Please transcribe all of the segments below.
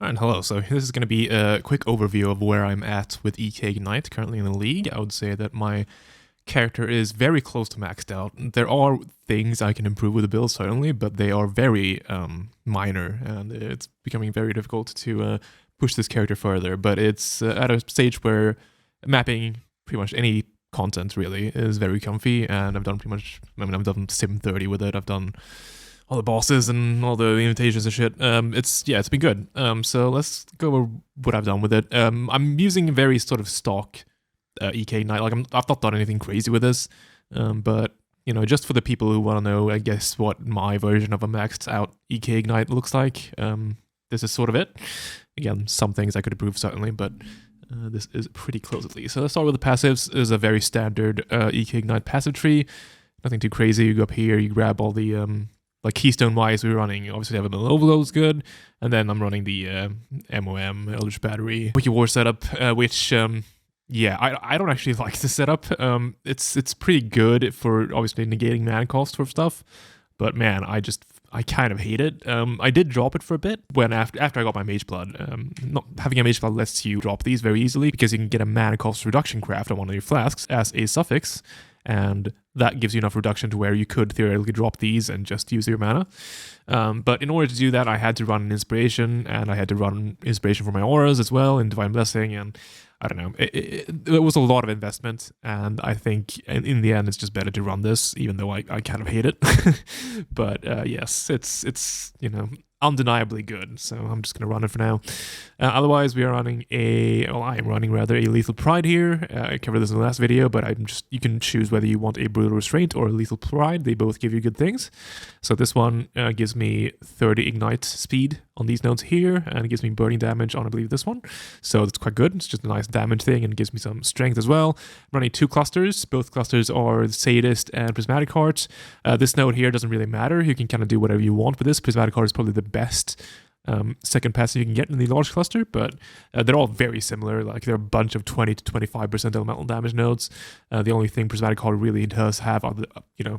And hello, so this is going to be a quick overview of where I'm at with EK Ignite currently in the league. I would say that my character is very close to maxed out. There are things I can improve with the build, certainly, but they are very minor, and it's becoming very difficult to push this character further. But it's at a stage where mapping pretty much any content, really, is very comfy, and I've done pretty much, I've done Sim 30 with it, I've done all the bosses and all the invitations and shit. It's been good. So let's go over what I've done with it. I'm using very sort of stock EK Ignite. Like I've not done anything crazy with this, but you know, just for the people who want to know, I guess what my version of a maxed out EK Ignite looks like. This is sort of it. Again, some things I could improve certainly, but this is pretty close at least. So let's start with the passives. This is a very standard EK Ignite passive tree. Nothing too crazy. You go up here, you grab all the like keystone-wise, we're running, obviously, Elemental Overload's good, and then I'm running the MOM, Eldritch Battery, Wiki War setup, which, yeah, I don't actually like the setup. It's pretty good for, obviously, negating mana cost for stuff, but man, I kind of hate it. I did drop it for a bit when after I got my Mageblood. Not having a Mageblood lets you drop these very easily because you can get a mana cost reduction craft on one of your flasks as a suffix, and that gives you enough reduction to where you could theoretically drop these and just use your mana. But in order to do that, I had to run an inspiration, and I had to run inspiration for my auras as well in Divine Blessing, and I don't know. It was a lot of investment, and I think in the end, it's just better to run this, even though I kind of hate it. But yes, it's you know, undeniably good, so I'm just going to run it for now. Otherwise, we are running I am running rather a Lethal Pride here. I covered this in the last video, but you can choose whether you want a Brutal Restraint or a Lethal Pride. They both give you good things. So this one gives me 30 Ignite speed on these nodes here, and it gives me burning damage on, I believe, this one. So it's quite good. It's just a nice damage thing, and it gives me some strength as well. I'm running 2 clusters. Both clusters are Sadist and Prismatic Heart. This node here doesn't really matter. You can kind of do whatever you want with this. Prismatic Heart is probably the best second passive you can get in the large cluster, but they're all very similar. Like, they're a bunch of 20 to 25% elemental damage nodes. The only thing Prismatic Heart really does have,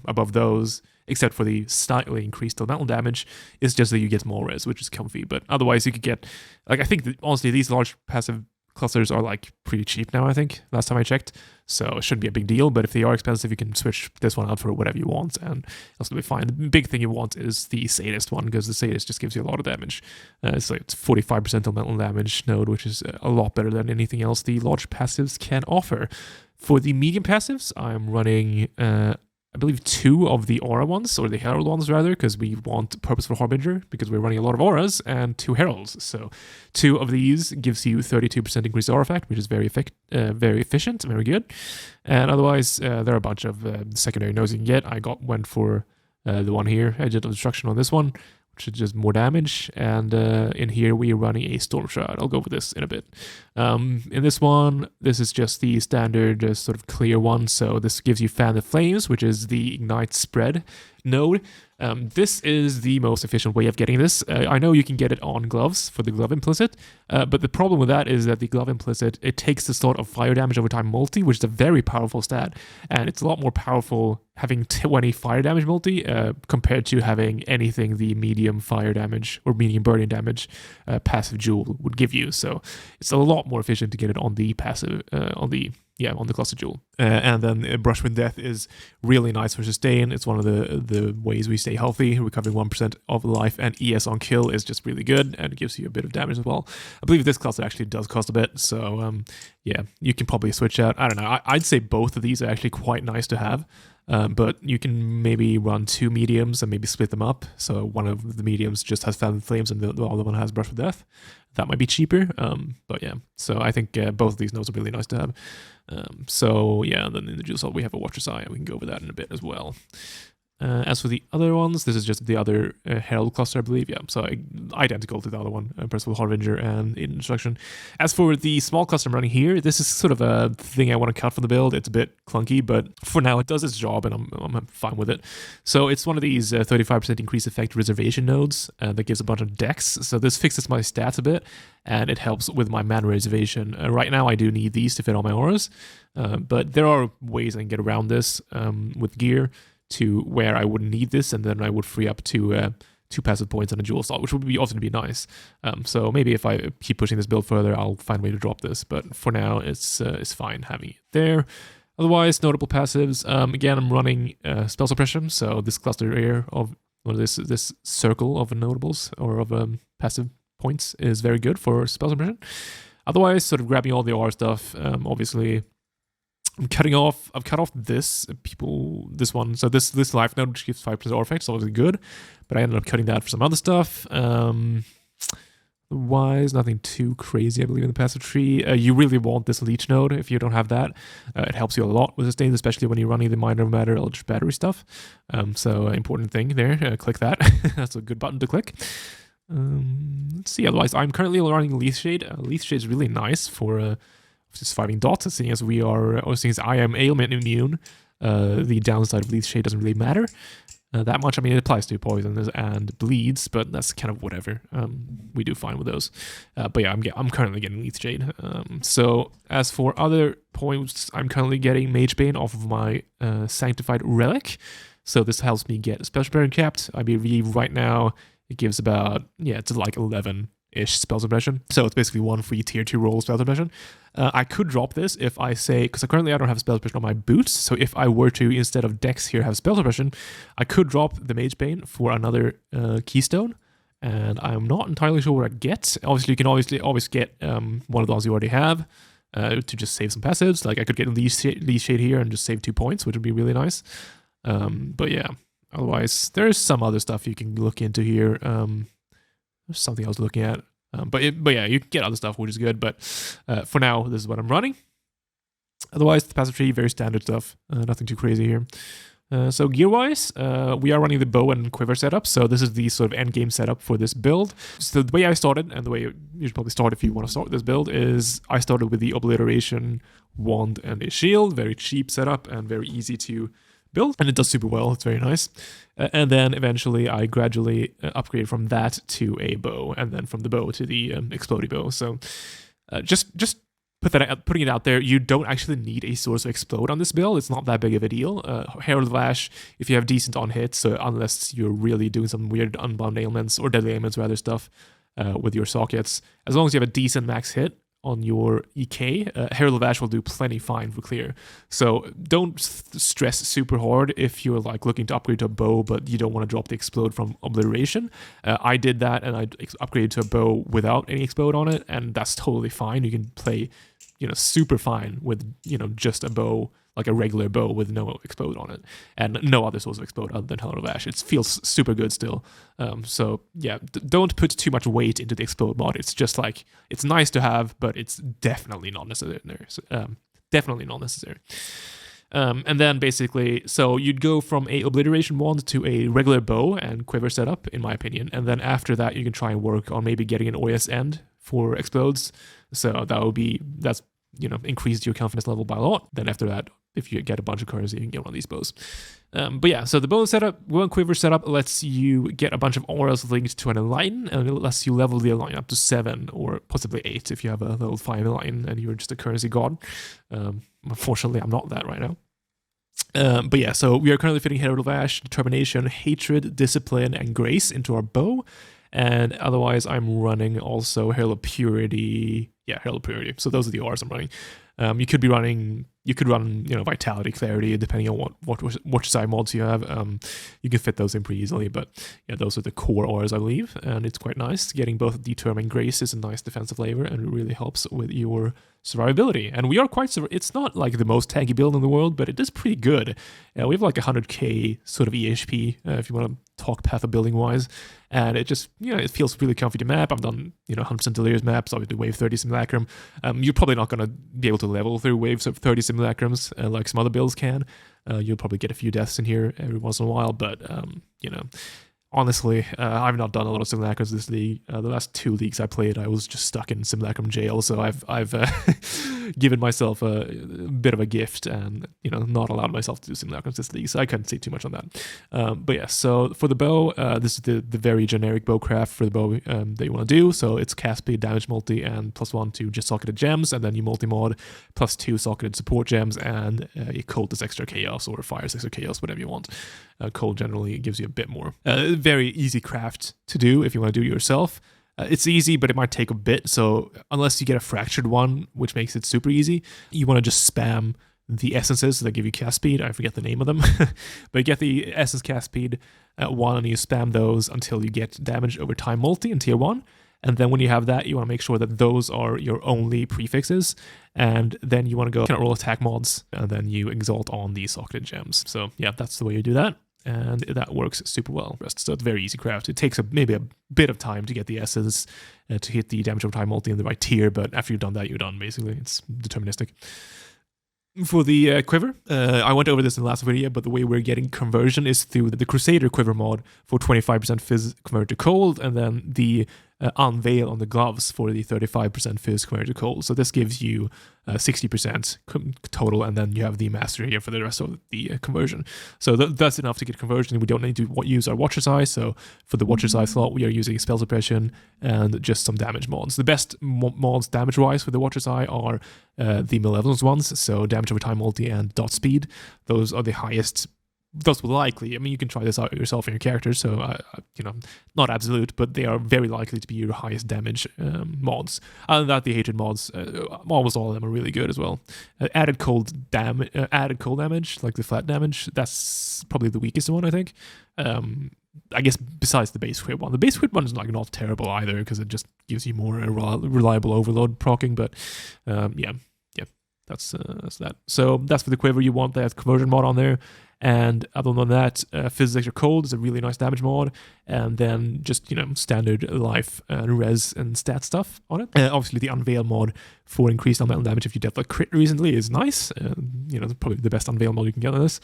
above those, except for the slightly increased elemental damage, is just that you get more res, which is comfy. But otherwise, you could get, like, I think that, honestly, these large passive clusters are like pretty cheap now, I think, last time I checked, so it shouldn't be a big deal. But if they are expensive, you can switch this one out for whatever you want, and that's gonna be fine. The big thing you want is the Sadist one, because the Sadist just gives you a lot of damage. It's 45% elemental damage node, which is a lot better than anything else the large passives can offer. For the medium passives, I'm running I believe 2 of the aura ones, or the herald ones rather, because we want Purposeful Harbinger, because we're running a lot of auras, and 2 heralds. So 2 of these gives you 32% increased aura effect, which is very efficient, very good. And otherwise, there are a bunch of secondary nodes you can get. I went for the one here, Agent of Destruction on this one, which is just more damage. And in here, we are running a Storm Shroud. I'll go over this in a bit. In this one, this is just the standard sort of clear one. So this gives you Fan the Flames, which is the Ignite Spread node. This is the most efficient way of getting this. I know you can get it on gloves for the glove implicit, but the problem with that is that the glove implicit, it takes the sort of fire damage over time multi, which is a very powerful stat, and it's a lot more powerful having 20 fire damage multi compared to having anything the medium fire damage or medium burning damage passive jewel would give you. So it's a lot more efficient to get it on the passive, on the cluster jewel. And then Brush with Death is really nice for sustain. It's one of the ways we stay healthy. Recovering 1% of life and ES on kill is just really good, and it gives you a bit of damage as well. I believe this cluster actually does cost a bit, so yeah, you can probably switch out. I don't know. I'd say both of these are actually quite nice to have. But you can maybe run 2 mediums and maybe split them up. So one of the mediums just has Fan Flames and the other one has Brush with Death. That might be cheaper. But yeah, so I think both of these nodes are really nice to have. So yeah, and then in the Jewel Salt we have a Watcher's Eye, and we can go over that in a bit as well. As for the other ones, this is just the other Herald cluster, I believe. Yeah, so identical to the other one, Purposeful Harbinger and Instruction. As for the small cluster I'm running here, this is sort of a thing I want to cut from the build. It's a bit clunky, but for now it does its job, and I'm fine with it. So it's one of these 35% increase effect reservation nodes that gives a bunch of decks. So this fixes my stats a bit, and it helps with my mana reservation. Right now I do need these to fit all my auras, but there are ways I can get around this with gear to where I wouldn't need this, and then I would free up to 2 passive points and a jewel slot, which would be often be nice. So maybe if I keep pushing this build further, I'll find a way to drop this. But for now, it's fine having it there. Otherwise, notable passives. Again, I'm running spell suppression, so this cluster here of this circle of notables or of passive points is very good for spell suppression. Otherwise, sort of grabbing all the R stuff. Obviously, I've cut off this one. So this life node, which gives 5% R effect, so obviously good. But I ended up cutting that for some other stuff. Otherwise, nothing too crazy, I believe, in the passive tree. You really want this leech node if you don't have that. It helps you a lot with sustains, especially when you're running the minor matter eldritch battery stuff. So important thing there. Click that. That's a good button to click. Let's see. Otherwise, I'm currently running Leaf Shade. Leaf Shade is really nice for surviving dots, seeing as I am ailment immune. The downside of Leaf Shade doesn't really matter that much. I mean, it applies to poisons and bleeds, but that's kind of whatever. We do fine with those. But yeah, I'm currently getting Leaf Shade. So as for other points, I'm currently getting Mage Bane off of my Sanctified Relic. So this helps me get Special Parry capped. I believe right now it gives about, it's like 11-ish spell suppression. So it's basically one free tier 2 roll spell suppression. I could drop this if I say, because currently I don't have spell suppression on my boots, so if I were to, instead of Dex here, have spell suppression, I could drop the Mage Bane for another keystone, and I'm not entirely sure what I'd get. Obviously, you can always get one of those you already have to just save some passives. Like I could get Leaf Shade here and just save 2 points, which would be really nice. But yeah, otherwise, there's some other stuff you can look into here. There's something I was looking at. But yeah, you can get other stuff, which is good. But for now, this is what I'm running. Otherwise, the passive tree, very standard stuff. Nothing too crazy here. So gear-wise, we are running the bow and quiver setup. So this is the sort of end game setup for this build. So the way I started, and the way you should probably start if you want to start this build, is I started with the obliteration wand and a shield. Very cheap setup and very easy to build, and it does super well. It's very nice. And then eventually I gradually upgraded from that to a bow, and then from the bow to the explodey bow. So just putting it out there, you don't actually need a source of explode on this build. It's not that big of a deal. Herald of Ash, if you have decent on hits, so unless you're really doing some weird unbound ailments or deadly ailments rather stuff with your sockets, as long as you have a decent max hit on your EK, Herald of Ash will do plenty fine for clear. So don't stress super hard if you're like looking to upgrade to a bow, but you don't want to drop the explode from obliteration. I did that, and I upgraded to a bow without any explode on it, and that's totally fine. You can play, super fine with, just a bow, like a regular bow with no explode on it, and no other source of explode other than Herald of Ash. It feels super good still. So yeah, don't put too much weight into the explode mod. It's just like, it's nice to have, but it's definitely not necessary. Definitely not necessary. And then basically, so you'd go from a obliteration wand to a regular bow and quiver setup, in my opinion. And then after that, you can try and work on maybe getting an OS end for explodes. So that's increased your confidence level by a lot. Then after that, if you get a bunch of currency, you can get one of these bows. But yeah, so the bow setup, bow and quiver setup lets you get a bunch of auras linked to an Enlighten, and it lets you level the Enlighten up to 7 or possibly 8 if you have a level 5 Enlighten and you're just a currency god. Unfortunately, I'm not that right now. But yeah, so we are currently fitting Herald of Ash, Determination, Hatred, Discipline, and Grace into our bow. And otherwise, I'm running also Herald of Purity. Yeah, Herald of Purity. So those are the R's I'm running. You could run, Vitality, Clarity, depending on what side mods you have. You can fit those in pretty easily, but yeah, those are the core R's, I believe, and it's quite nice. Getting both Determ and Grace is a nice defensive flavor, and it really helps with your survivability. And we are it's not like the most tanky build in the world, but it is pretty good. We have like 100k sort of EHP, if you want to talk path of building wise, and it just, it feels really comfy to map. I've done, 100% Delirious maps, obviously wave 30 Simulacrum. You're probably not going to be able to level through waves of 30 Simulacrums like some other builds can. You'll probably get a few deaths in here every once in a while, but, honestly, I've not done a lot of Simulacrums this league. The last 2 leagues I played, I was just stuck in Simulacrum jail, so I've given myself a bit of a gift and, not allowed myself to do Simulacrums this league, so I couldn't say too much on that. But yeah, so for the bow, this is the very generic bow craft for the bow that you want to do. So it's cast speed, damage multi, and +1 to just socketed gems, and then you multi-mod +2 socketed support gems, and a cold is extra chaos, or fire is extra chaos, whatever you want. Cold generally gives you a bit more. very easy craft to do if you want to do it yourself. It's easy, but it might take a bit. So unless you get a fractured one, which makes it super easy, you want to just spam the essences that give you cast speed. I forget the name of them, but you get the essence cast speed 1, and you spam those until you get damage over time multi in tier 1. And then when you have that, you want to make sure that those are your only prefixes. And then you want to go kind of roll attack mods, and then you exalt on the socketed gems. So yeah, that's the way you do that. And that works super well. So it's very easy craft. It takes maybe a bit of time to get the essence to hit the damage over time multi in the right tier, but after you've done that, you're done, basically. It's deterministic. For the Quiver, I went over this in the last video, but the way we're getting conversion is through the Crusader Quiver mod for 25% fizz converted to cold, and then the Unveil on the gloves for the 35% fizz converted to cold. So this gives you 60% total, and then you have the mastery here for the rest of the conversion. So that's enough to get conversion. We don't need to use our Watcher's Eye. So for the Watcher's Eye slot, we are using spell suppression and just some damage mods. The best mods damage-wise for the Watcher's Eye are the Malevolence ones, so damage over time multi and dot speed. Those are the highest. Those will likely, I mean, you can try this out yourself in your character, so, not absolute, but they are very likely to be your highest damage mods. Other than that, the hatred mods, almost all of them are really good as well. Added cold damage, like the flat damage, that's probably the weakest one, I think. I guess besides the base crit one. The base crit one is like not terrible either, because it just gives you more reliable overload proccing, but yeah, that's that. So that's for the Quiver. You want that conversion mod on there. And other than that, Physics Extra Cold is a really nice damage mod, and then just, standard life and res and stat stuff on it. Obviously, the Unveil mod for increased elemental damage if you dealt a crit recently is nice. Probably the best Unveil mod you can get on this.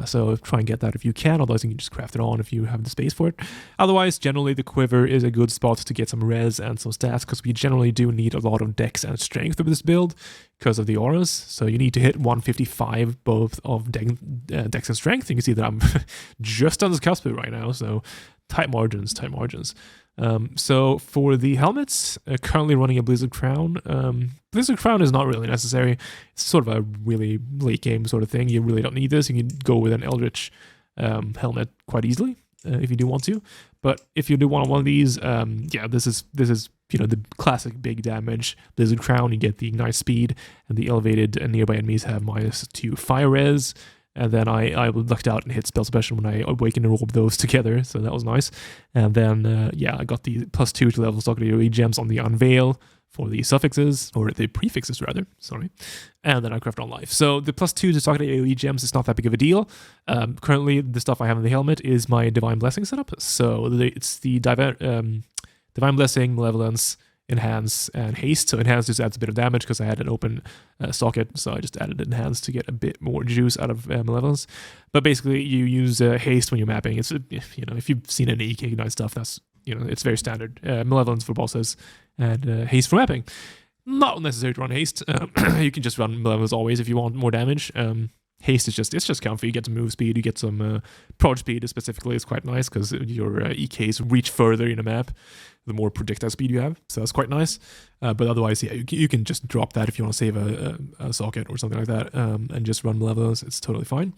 So try and get that if you can, otherwise you can just craft it on if you have the space for it. Otherwise, generally, the Quiver is a good spot to get some res and some stats, because we generally do need a lot of dex and strength with this build because of the auras. So you need to hit 155 both of dex and strength. You can see that I'm just on this cusp right now, so tight margins. So for the helmets, currently running a Blizzard Crown. Blizzard Crown is not really necessary. It's sort of a really late game sort of thing. You really don't need this. You can go with an Eldritch helmet quite easily if you do want to. But if you do want one of these, this is the classic big damage Blizzard Crown. You get the Ignite Speed, and the elevated nearby enemies have -2 fire res. And then I lucked out and hit spell suppression when I awakened and rolled those together, so that was nice. And then, I got the +2 to level socketed AoE gems on the Unveil for the suffixes, or the prefixes rather, sorry. And then I craft on life. So the +2 to socketed AoE gems is not that big of a deal. Currently, the stuff I have in the helmet is my Divine Blessing setup. So it's the Divine Blessing, Malevolence, Enhance, and Haste. So Enhance just adds a bit of damage because I had an open socket, so I just added Enhance to get a bit more juice out of Malevolence. But basically, you use Haste when you're mapping. It's if you've seen any EK Ignite stuff, that's it's very standard. Malevolence for bosses and Haste for mapping. Not necessary to run Haste. You can just run Malevolence always if you want more damage. Haste is just comfy. You get some move speed, you get some prod speed specifically. It's quite nice because your EKs reach further in a map the more projectile speed you have, so that's quite nice. But otherwise, yeah, you can just drop that if you want to save a socket or something like that, and just run Malevolence. It's totally fine.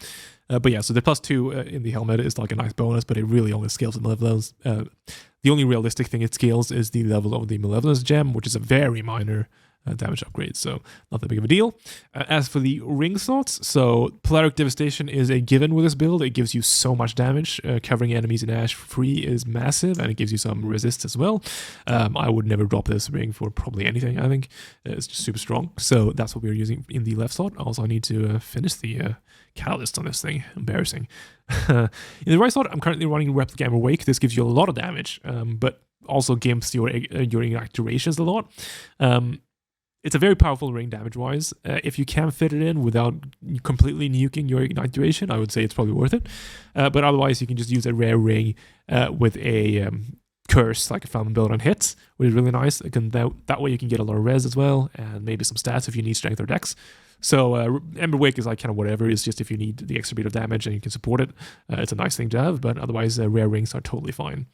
But yeah, so the +2 in the helmet is like a nice bonus, but it really only scales with Malevolence. The only realistic thing it scales is the level of the Malevolence gem, which is a very minor damage upgrade, so not that big of a deal. As for the ring slots, so Polaric Devastation is a given with this build. It gives you so much damage. Covering enemies in Ash free is massive, and it gives you some resist as well. I would never drop this ring for probably anything, I think. It's just super strong. So that's what we're using in the left slot. Also, I need to finish the catalyst on this thing. Embarrassing. In the right slot, I'm currently running Replica Amber Wake. This gives you a lot of damage, but also gimps your ignite durations a lot. It's a very powerful ring damage-wise. If you can fit it in without completely nuking your ignite duration, I would say it's probably worth it. But otherwise, you can just use a rare ring with a curse, like a Falmon build on hits, which is really nice. That way you can get a lot of res as well, and maybe some stats if you need strength or dex. So Ember Wake is like kind of whatever. It's just if you need the extra bit of damage and you can support it, it's a nice thing to have. But otherwise, rare rings are totally fine.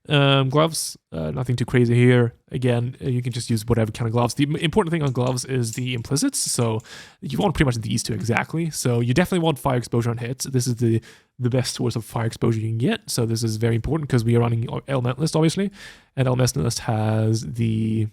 Gloves, nothing too crazy here. Again, you can just use whatever kind of gloves. The important thing on gloves is the implicits, so you want pretty much these two exactly. So you definitely want fire exposure on hits. This is the best source of fire exposure you can get, so this is very important because we are running Elementalist, obviously, and Elementalist has the...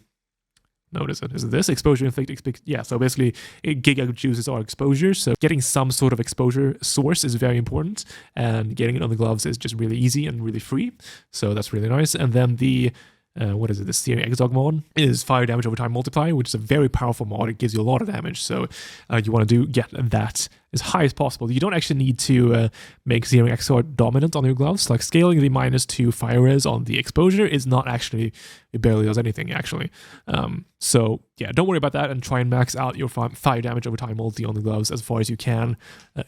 No, what is it? Is it this? Exposure, inflict, yeah, so basically it giga juices our exposure, so getting some sort of exposure source is very important, and getting it on the gloves is just really easy and really free, so that's really nice. And then the, what is it, the Searing Exog mod is fire damage over time multiplier, which is a very powerful mod. It gives you a lot of damage, so you want to get that as high as possible. You don't actually need to make Searing Exog dominant on your gloves. Like scaling the -2 fire res on the exposure is not actually, it barely does anything actually. So yeah, don't worry about that and try and max out your fire damage over time multi on the gloves as far as you can,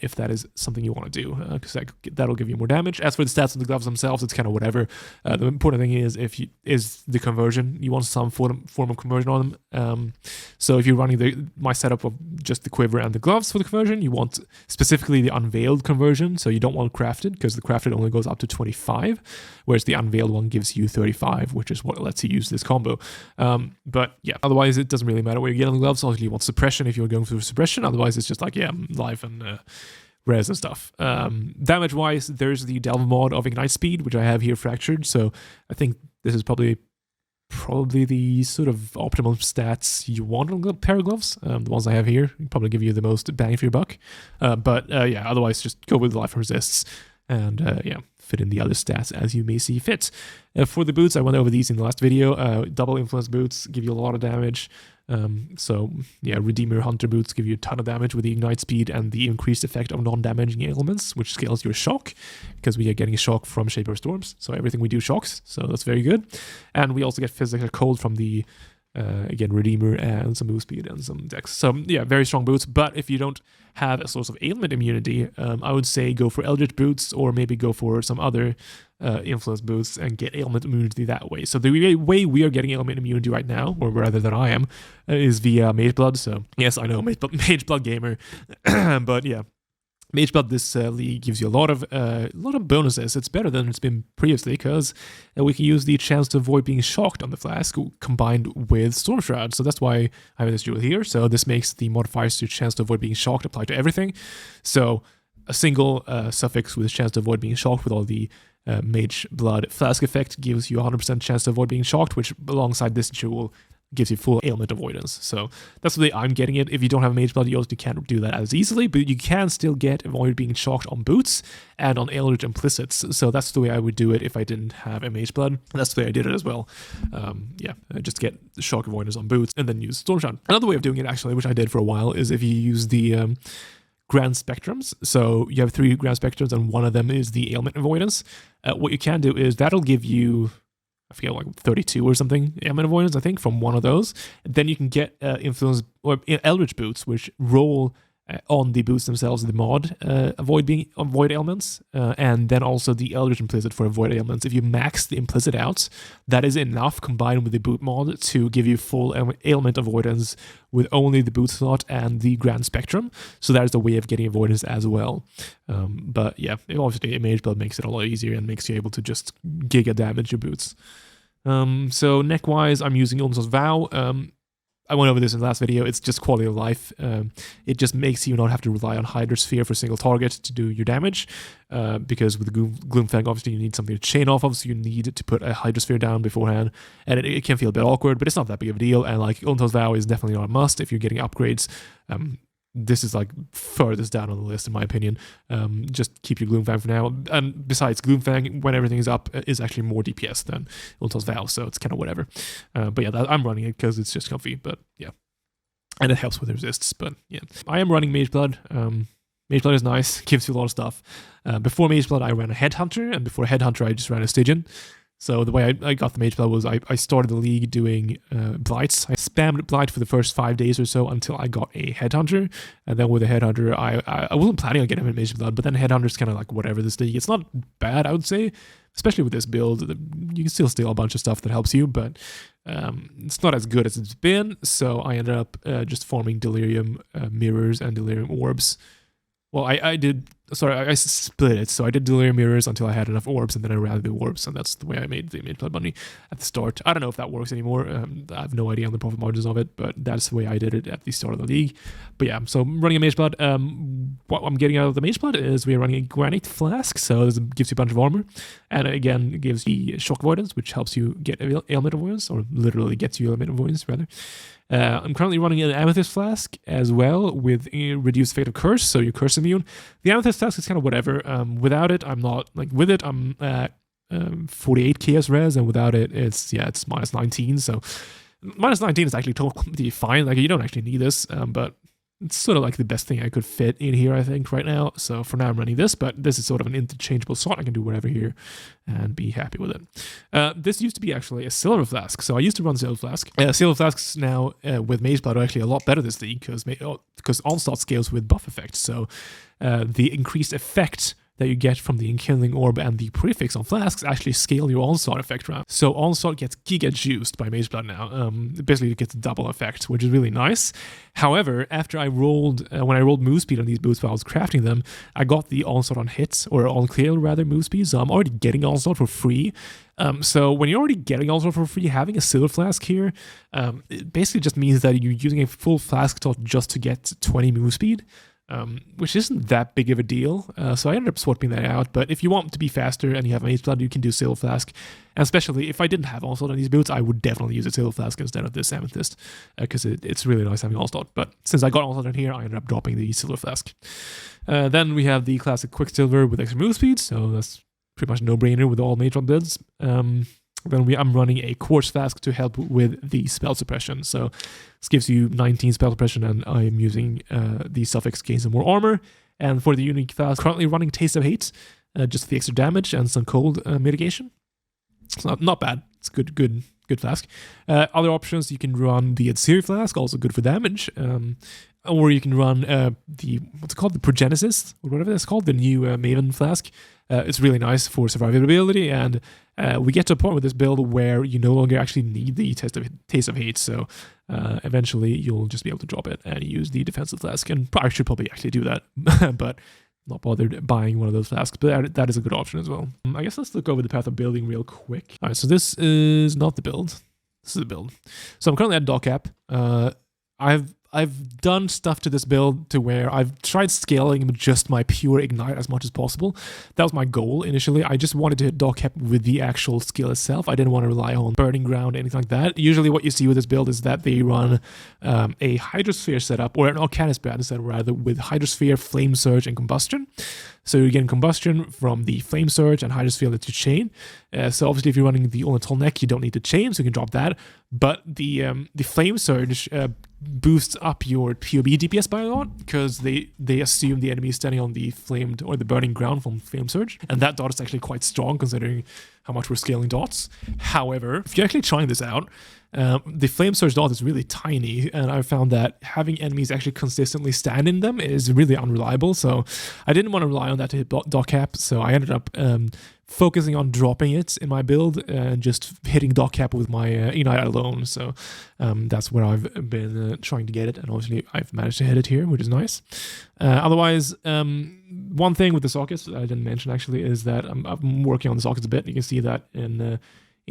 if that is something you want to do, because that'll give you more damage. As for the stats on the gloves themselves, it's kind of whatever. The important thing is is the conversion. You want some form of conversion on them. So if you're running my setup of just the quiver and the gloves for the conversion, you want specifically the unveiled conversion, so you don't want crafted, because the crafted only goes up to 25, whereas the unveiled one gives you 35, which is what lets you use this combo. But yeah, otherwise it doesn't really matter where you get on the gloves. Obviously you want suppression if you're going through suppression, otherwise it's just like, yeah, life and res and stuff. Damage wise, there's the Delve mod of Ignite Speed, which I have here fractured, so I think this is probably the sort of optimal stats you want on a pair of gloves. The ones I have here probably give you the most bang for your buck. But yeah, otherwise just go with life resists and yeah, fit in the other stats as you may see fit. For the boots, I went over these in the last video. Double influence boots give you a lot of damage. So yeah, Redeemer Hunter boots give you a ton of damage with the Ignite Speed and the increased effect of non-damaging elements, which scales your shock, because we are getting a shock from Shaper Storms, so everything we do shocks, so that's very good. And we also get physical cold from the again, Redeemer and some move speed and some dex. So yeah, very strong boots, but if you don't have a source of ailment immunity, I would say go for Eldritch boots, or maybe go for some other influence boosts and get ailment immunity that way. So the way we are getting ailment immunity right now, or rather than I am, is via Mageblood. So yes, I know, Mageblood gamer, but yeah, Mageblood this league gives you a lot of bonuses. It's better than it's been previously, because we can use the chance to avoid being shocked on the flask combined with Storm Shroud. So that's why I have this jewel here. So this makes the modifiers to chance to avoid being shocked apply to everything. So a single suffix with a chance to avoid being shocked with all the Mageblood flask effect gives you 100% chance to avoid being shocked, which alongside this jewel gives you full ailment avoidance. So that's the way I'm getting it. If you don't have Mageblood, you also can't do that as easily, but you can still get avoid being shocked on boots and on Eldritch implicits. So that's the way I would do it if I didn't have a Mageblood. That's the way I did it as well. Yeah, just get the shock avoidance on boots and then use Storm Shroud. Another way of doing it, actually, which I did for a while, is if you use the grand spectrums. So you have 3 grand spectrums and one of them is the ailment avoidance. What you can do is that'll give you, I forget, like 32 or something ailment avoidance, I think, from one of those. Then you can get influence or Eldritch boots, which roll on the boots themselves, the mod avoid ailments, and then also the Eldritch implicit for avoid ailments. If you max the implicit out, that is enough combined with the boot mod to give you full ailment avoidance with only the boot slot and the grand spectrum. So that is the way of getting avoidance as well. But yeah, obviously Mageblood makes it a lot easier and makes you able to just giga damage your boots. So neck wise, I'm using Ulm's Vow. I went over this in the last video. It's just quality of life. It just makes you not have to rely on Hydra Sphere for a single target to do your damage, because with the Gloomfang, obviously you need something to chain off of, so you need to put a Hydra Sphere down beforehand, and it can feel a bit awkward, but it's not that big of a deal, and like Ulm's Vow is definitely not a must if you're getting upgrades. This is like furthest down on the list in my opinion. Just keep your Gloomfang for now. And besides, Gloomfang, when everything is up, is actually more DPS than Ultim's Vow, so it's kind of whatever. But yeah, I'm running it because it's just comfy, but yeah. And it helps with resists, but yeah. I am running Mageblood. Mageblood is nice, gives you a lot of stuff. Before Mageblood, I ran a Headhunter, and before Headhunter, I just ran a Stygian. So the way I got the Mageblood was I started the league doing Blights. I spammed Blight for the first 5 days or so until I got a Headhunter. And then with a Headhunter, I wasn't planning on getting him in Mageblood, but then Headhunter's kind of like whatever this league. It's not bad, I would say, especially with this build. You can still steal a bunch of stuff that helps you, but it's not as good as it's been. So I ended up just farming Delirium Mirrors and Delirium Orbs. Well, I did sorry, I split it. So I did delirium mirrors until I had enough orbs, and then I ran the orbs, and that's the way I made the Mageblood money at the start. I don't know if that works anymore. I have no idea on the profit margins of it, but that's the way I did it at the start of the league. But yeah, so I'm running a Mageblood. What I'm getting out of the Mageblood is we are running a granite flask, so this gives you a bunch of armor, and again, it gives the shock avoidance, which helps you get ailment avoidance, or literally gets you ailment avoidance rather. I'm currently running an Amethyst Flask as well with a reduced fate of curse, so you're curse immune. The Amethyst Flask is kind of whatever. Without it, I'm not, like, with it, I'm at 48 chaos res, and without it, it's minus 19, so minus 19 is actually totally fine. Like, you don't actually need this, but it's sort of like the best thing I could fit in here, I think, right now. So for now, I'm running this, but this is sort of an interchangeable slot. I can do whatever here and be happy with it. This used to be actually a Silver Flask. So I used to run Silver Flask. Silver Flasks now with Mageblood are actually a lot better this league because Onslaught scales with buff effects. So the increased effect that you get from the Enkindling Orb and the prefix on Flasks actually scale your Onslaught effect round. So Onslaught gets giga juiced by Mageblood now. Basically, it gets a double effect, which is really nice. However, after I rolled, when I rolled move speed on these boots while I was crafting them, I got the Onslaught on hits, or on clear rather, move speed, so I'm already getting Onslaught for free. So when you're already getting Onslaught for free, having a Silver Flask here, it basically just means that you're using a full Flask slot just to get 20 move speed. Which isn't that big of a deal, so I ended up swapping that out. But if you want to be faster and you have Mageblood, you can do Silver Flask. And especially if I didn't have Onslaught on these boots, I would definitely use a Silver Flask instead of this Amethyst, because it's really nice having Onslaught. But since I got Onslaught in here, I ended up dropping the Silver Flask. Then we have the classic Quicksilver with extra move speed, so that's pretty much a no-brainer with all Mageblood builds. Then I'm running a Quartz Flask to help with the spell suppression. So this gives you 19 spell suppression, and I'm using the suffix gains some more armor. And for the unique flask, currently running Taste of Hate, just the extra damage and some cold mitigation. It's not bad. It's good flask. Other options, you can run the Adsiri Flask, also good for damage. Or you can run the Progenesis, or whatever that's called, the new Maven Flask. It's really nice for survivability, and we get to a point with this build where you no longer actually need the Taste of Hate, so eventually you'll just be able to drop it and use the Defensive Flask, and I should probably actually do that, but not bothered buying one of those flasks, but that is a good option as well. I guess let's look over the path of building real quick. Alright, so this is not the build. This is the build. So I'm currently at dock cap. I've done stuff to this build to where I've tried scaling just my pure ignite as much as possible. That was my goal initially. I just wanted to hit dock cap with the actual skill itself. I didn't want to rely on burning ground, anything like that. Usually what you see with this build is that they run a Hydrosphere setup, or an Arcanist Band setup rather, with Hydrosphere, Flame Surge, and Combustion. So you're getting Combustion from the Flame Surge, and Hydrosphere lets you chain. So obviously if you're running the Ornithal Neck, you don't need to chain, so you can drop that. But the Flame Surge boosts up your POE DPS by a lot, because they assume the enemy is standing on the flamed or the burning ground from Flame Surge, and that dot is actually quite strong considering how much we're scaling dots. However, if you're actually trying this out, the Flame Surge dot is really tiny, and I found that having enemies actually consistently stand in them is really unreliable, so I didn't want to rely on that to hit dock cap, so I ended up focusing on dropping it in my build and just hitting dock cap with my Ignite alone. So that's where I've been trying to get it, and obviously I've managed to hit it here, which is nice. Otherwise, one thing with the sockets I didn't mention actually is that I'm working on the sockets a bit. You can see that in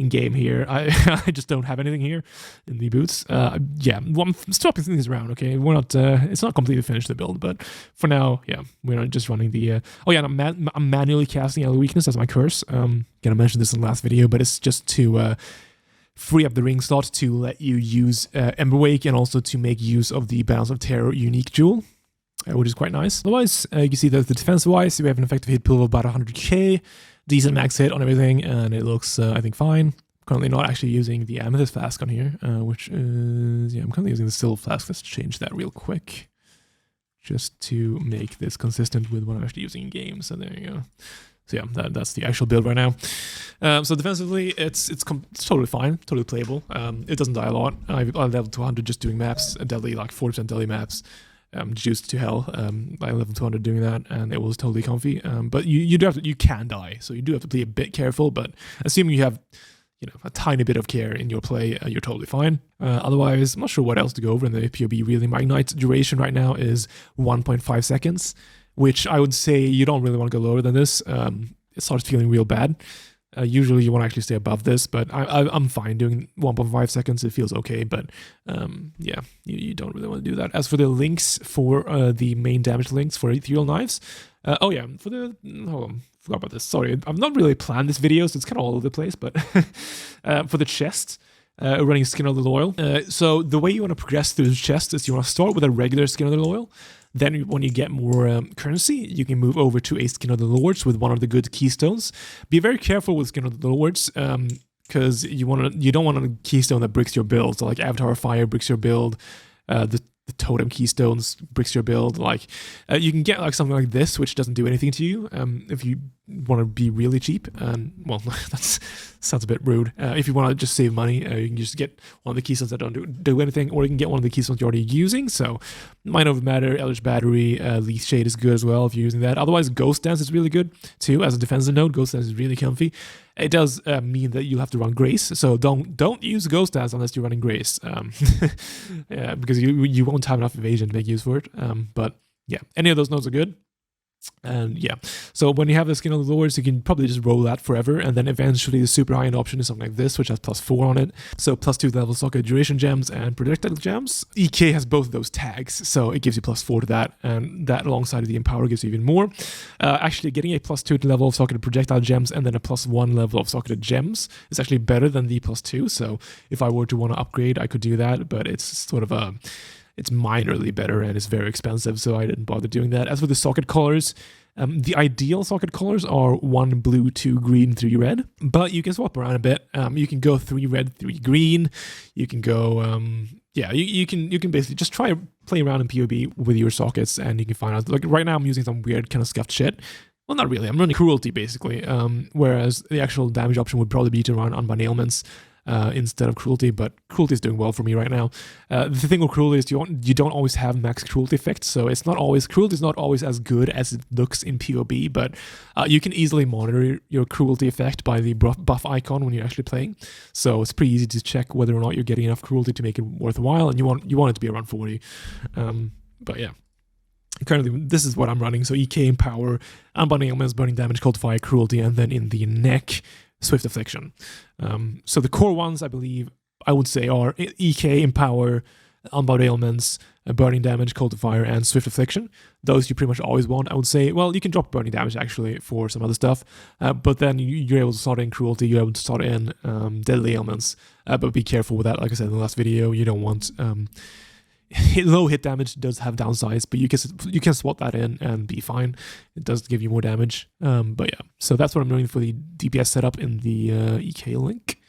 game here. I just don't have anything here in the boots. Yeah, well, I'm swapping things around, okay? We're not, it's not completely finished the build, but for now, yeah, we're not just running the, oh yeah, and I'm manually casting Elder Weakness as my curse. Gonna mention this in the last video, but it's just to free up the ring slot to let you use Emberwake, and also to make use of the Balance of Terror unique jewel, which is quite nice. Otherwise, you can see that the defense-wise, we have an effective hit pool of about 100k, decent max hit on everything, and it looks, I think, fine. Currently not actually using the Amethyst Flask on here, which is, yeah, I'm currently using the Silver Flask. Let's change that real quick, just to make this consistent with what I'm actually using in game. So there you go. So yeah, that's the actual build right now. So defensively, it's totally fine, totally playable. It doesn't die a lot. I leveled 200 just doing maps, deadly, like 40% deadly maps. Juiced to hell. I level 200 doing that, and it was totally comfy. But you can die, so you do have to be a bit careful. But assuming you have, a tiny bit of care in your play, you're totally fine. Otherwise, I'm not sure what else to go over in the POB. Really, my ignite duration right now is 1.5 seconds. which I would say you don't really want to go lower than this. It starts feeling real bad. Usually you want to actually stay above this, but I'm fine doing 1.5 seconds. It feels okay, but yeah, you don't really want to do that. As for the links for the main damage links for ethereal knives, oh yeah, for the, hold on, forgot about this. Sorry, I've not really planned this video, so it's kind of all over the place, but for the chest, running Skin of the Loyal. So the way you want to progress through the chest is you want to start with a regular Skin of the Loyal. Then when you get more currency, you can move over to a Skin of the Lords with one of the good keystones. Be very careful with Skin of the Lords, because you don't want a keystone that bricks your build. So like Avatar of Fire bricks your build, the totem keystones bricks your build. Like you can get like something like this, which doesn't do anything to you if you want to be really cheap. Well, that sounds a bit rude. If you want to just save money, you can just get one of the keystones that don't do anything, or you can get one of the keystones you're already using. So Mind Over Matter, Eldritch Battery, Leaf Shade is good as well if you're using that. Otherwise, Ghost Dance is really good too as a defensive node. Ghost Dance is really comfy. It does mean that you'll have to run Grace, so don't use Ghost Dance unless you're running Grace, yeah, because you won't have enough evasion to make use for it. But yeah, any of those nodes are good. And yeah, so when you have the Skin of the Lords, you can probably just roll that forever, and then eventually the super high-end option is something like this, which has +4 on it. So +2 level socket duration gems and projectile gems. EK has both of those tags, so it gives you +4 to that, and that alongside the Empower gives you even more. Actually, getting a +2 level of socketed projectile gems and then a +1 level of socketed gems is actually better than the +2. So if I were to want to upgrade, I could do that, but it's sort of it's minorly better and it's very expensive, so I didn't bother doing that. As for the socket colors, the ideal socket colors are 1 blue, 2 green, 3 red, but you can swap around a bit. You can go 3 red, 3 green. You can go, yeah, you can basically just play around in POB with your sockets, and you can find out. Like right now, I'm using some weird kind of scuffed shit. Well, not really. I'm running Cruelty basically, whereas the actual damage option would probably be to run Unbound Ailments instead of Cruelty, but Cruelty is doing well for me right now. The thing with Cruelty is you don't always have max Cruelty effects, so Cruelty is not always as good as it looks in POB, but you can easily monitor your Cruelty effect by the buff icon when you're actually playing, so it's pretty easy to check whether or not you're getting enough Cruelty to make it worthwhile, and you want it to be around 40. But yeah. Currently, this is what I'm running, so EK Empower, Unbound Ailments, Burning Damage, Cultifier, Cruelty, and then in the neck, Swift Affliction. So the core ones, I would say, are EK, Empower, Unbound Ailments, Burning Damage, Cultifier, and Swift Affliction. Those you pretty much always want. I would say, well, you can drop Burning Damage actually for some other stuff, but then you're able to start in Cruelty, you're able to start in Deadly Ailments, but be careful with that. Like I said in the last video, you don't want... low hit damage does have downsides, but you can swap that in and be fine. It does give you more damage. But yeah, so that's what I'm doing for the DPS setup in the EK link.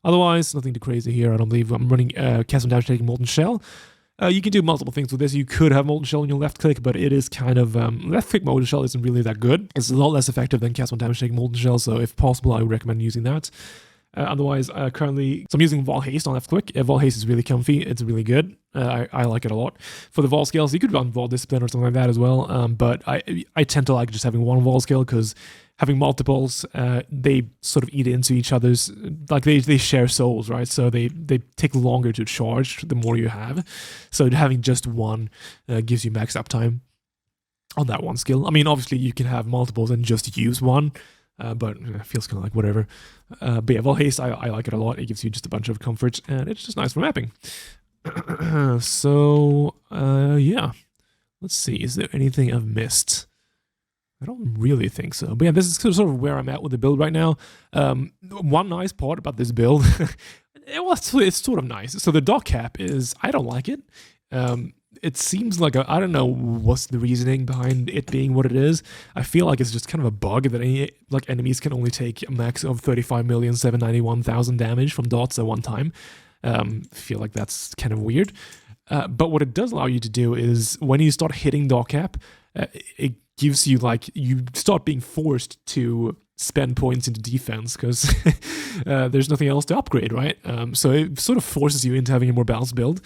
Otherwise, nothing too crazy here. I don't believe I'm running cast some damage taking Molten Shell. You can do multiple things with this. You could have Molten Shell on your left click, but it is kind of left click Molten Shell isn't really that good. It's a lot less effective than cast one damage taking Molten Shell, so if possible, I would recommend using that. Otherwise, currently, so I'm using Vol Haste on left click. Vol Haste is really comfy. It's really good. I like it a lot. For the Vol scales, you could run Vol Discipline or something like that as well. But I tend to like just having one Vol scale because having multiples, they sort of eat into each other's, like they share souls, right? So they take longer to charge the more you have. So having just one gives you max uptime on that one skill. I mean, obviously you can have multiples and just use one. But it feels kind of like whatever. But yeah, Vol Haste, I like it a lot. It gives you just a bunch of comfort, and it's just nice for mapping. So, yeah. Let's see, is there anything I've missed? I don't really think so. But yeah, this is sort of where I'm at with the build right now. One nice part about this build, it's sort of nice. So the dock cap is, I don't like it. It seems like I don't know what's the reasoning behind it being what it is. I feel like it's just kind of a bug that enemies can only take a max of 35,791,000 damage from dots at one time. Feel like that's kind of weird. But what it does allow you to do is when you start hitting dock cap, it gives you you start being forced to spend points into defense because there's nothing else to upgrade, right? So it sort of forces you into having a more balanced build.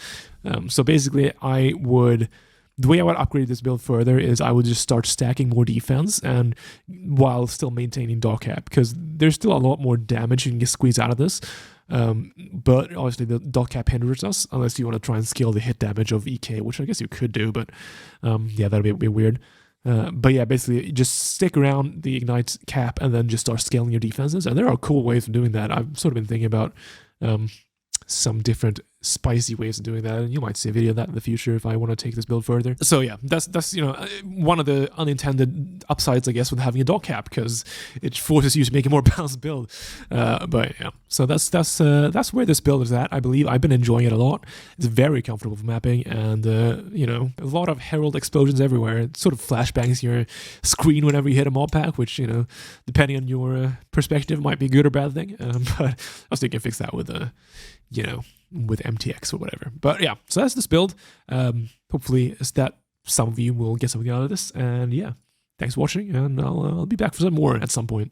So basically, the way I would upgrade this build further is I would just start stacking more defense and while still maintaining dock cap because there's still a lot more damage you can squeeze out of this. But obviously the dock cap hinders us unless you want to try and scale the hit damage of EK, which I guess you could do, but yeah, that'd be a bit weird. But yeah, basically just stick around the Ignite cap and then just start scaling your defenses. And there are cool ways of doing that. I've sort of been thinking about some different spicy ways of doing that, and you might see a video of that in the future if I want to take this build further. So yeah, that's one of the unintended upsides, I guess, with having a dog cap, because it forces you to make a more balanced build. But yeah, so that's where this build is at. I believe I've been enjoying it a lot. It's very comfortable for mapping, and a lot of herald explosions everywhere. It sort of flashbangs your screen whenever you hit a mob pack, which depending on your perspective might be a good or bad thing. But I was thinking fix that with with MTX or whatever. But yeah, so that's this build. Hopefully that some of you will get something out of this. And yeah, thanks for watching, and I'll be back for some more at some point.